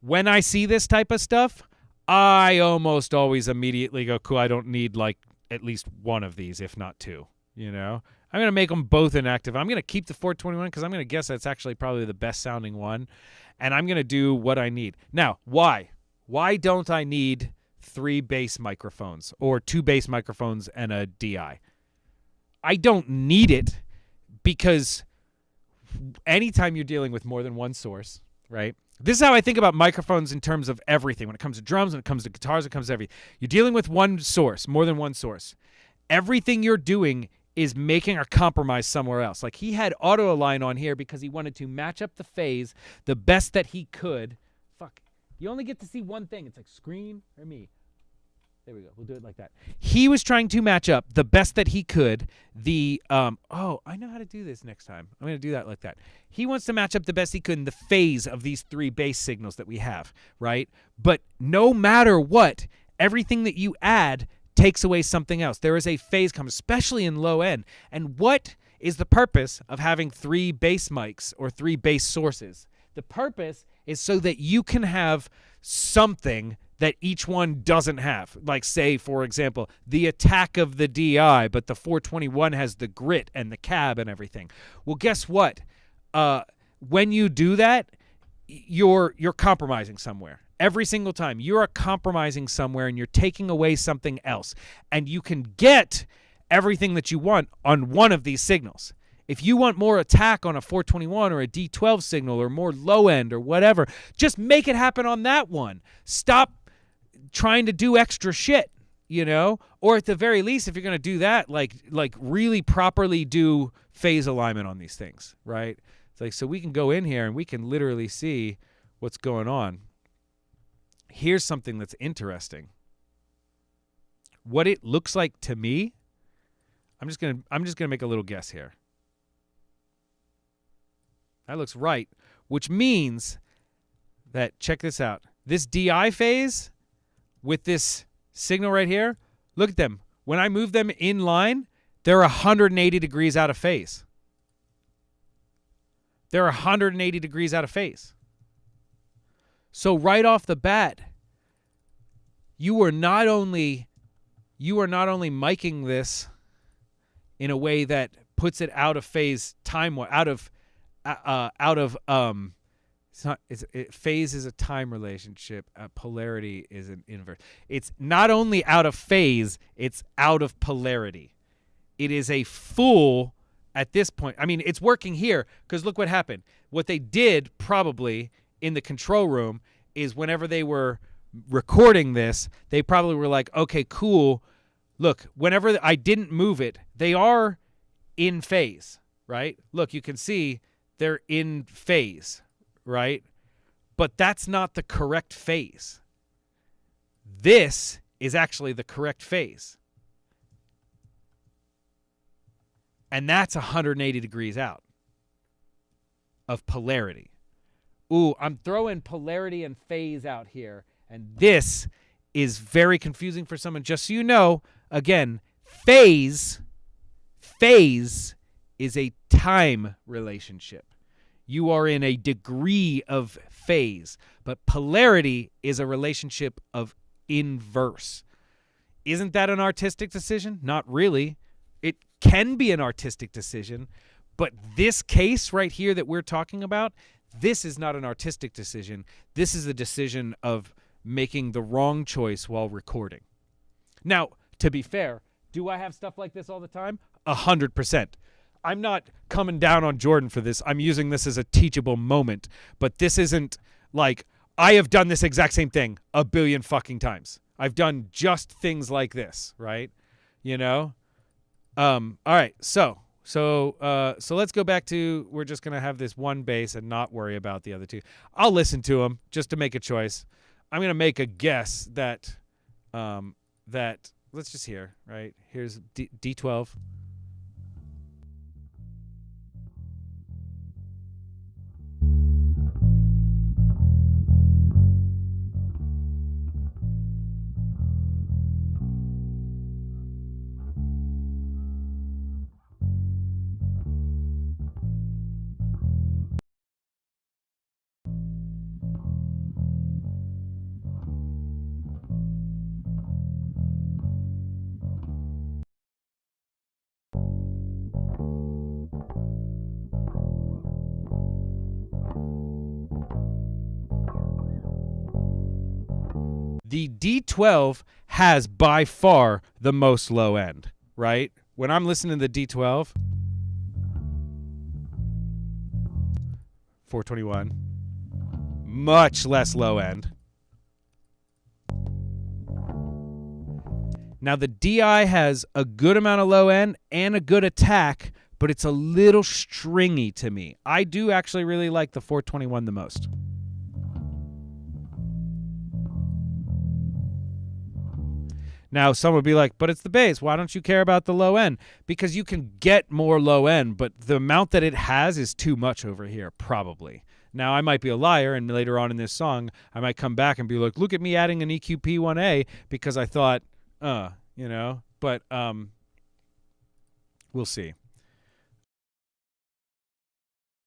when I see this type of stuff, I almost always immediately go, cool, I don't need like at least one of these, if not two, you know? I'm going to make them both inactive. I'm going to keep the 421 because I'm going to guess that's actually probably the best sounding one. And I'm going to do what I need. Now, why? Why don't I need 3 bass microphones or 2 bass microphones and a DI? I don't need it because anytime you're dealing with more than one source, right? This is how I think about microphones in terms of everything. When it comes to drums, when it comes to guitars, when it comes to everything. You're dealing with one source, more than one source. Everything you're doing is making a compromise somewhere else. Like he had auto align on here because he wanted to match up the phase the best that he could. Fuck. You only get to see one thing. It's like screen or me. There we go. We'll do it like that. He was trying to match up the best that he could. Oh, I know how to do this next time. I'm going to do that like that. He wants to match up the best he could in the phase of these 3 bass signals that we have, right? But no matter what, everything that you add takes away something else. There is a phase come, especially in low end. And what is the purpose of having 3 bass mics or 3 bass sources? The purpose is so that you can have something that each one doesn't have. Like, say, for example, the attack of the DI, but the 421 has the grit and the cab and everything. Well, guess what? When you do that, you're compromising somewhere. Every single time. You're compromising somewhere and you're taking away something else. And you can get everything that you want on one of these signals. If you want more attack on a 421 or a D12 signal or more low end or whatever, just make it happen on that one. Stop trying to do extra shit, you know? Or at the very least, if you're going to do that, like really properly do phase alignment on these things, right? It's like, so we can go in here and we can literally see what's going on. Here's something that's interesting. What it looks like to me, I'm just gonna make a little guess here. That looks right, which means that, check this out. This DI phase with this signal right here, look at them. When I move them in line, they're 180 degrees out of phase. They're 180 degrees out of phase. So right off the bat, you are not only miking this in a way that puts it out of phase time, phase is a time relationship. Polarity is an inverse. It's not only out of phase, it's out of polarity. It is a full at this point. I mean, it's working here because look what happened. What they did probably in the control room is whenever they were recording this, they probably were like, okay, cool. Look, whenever I didn't move it, they are in phase, right? Look, you can see they're in phase, right? But that's not the correct phase. This is actually the correct phase. And that's 180 degrees out of polarity. Ooh, I'm throwing polarity and phase out here. And this is very confusing for someone. Just so you know, again, phase is a time relationship. You are in a degree of phase. But polarity is a relationship of inverse. Isn't that an artistic decision? Not really. It can be an artistic decision. But this case right here that we're talking about, this is not an artistic decision. This is a decision of making the wrong choice while recording. Now, to be fair, do I have stuff like this all the time? 100%. I'm not coming down on Jordan for this. I'm using this as a teachable moment. But this isn't like, I have done this exact same thing a billion fucking times. I've done just things like this, right? You know? All right, so let's go back to, we're just going to have this one bass and not worry about the other two. I'll listen to them just to make a choice. I'm going to make a guess that, let's just hear, right? Here's D12. The D12 has by far the most low end, right? When I'm listening to the D12, 421, much less low end. Now, the DI has a good amount of low end and a good attack, but it's a little stringy to me. I do actually really like the 421 the most. Now, some would be like, but it's the bass. Why don't you care about the low end? Because you can get more low end, but the amount that it has is too much over here, probably. Now, I might be a liar, and later on in this song, I might come back and be like, look at me adding an EQP1A because I thought, but we'll see.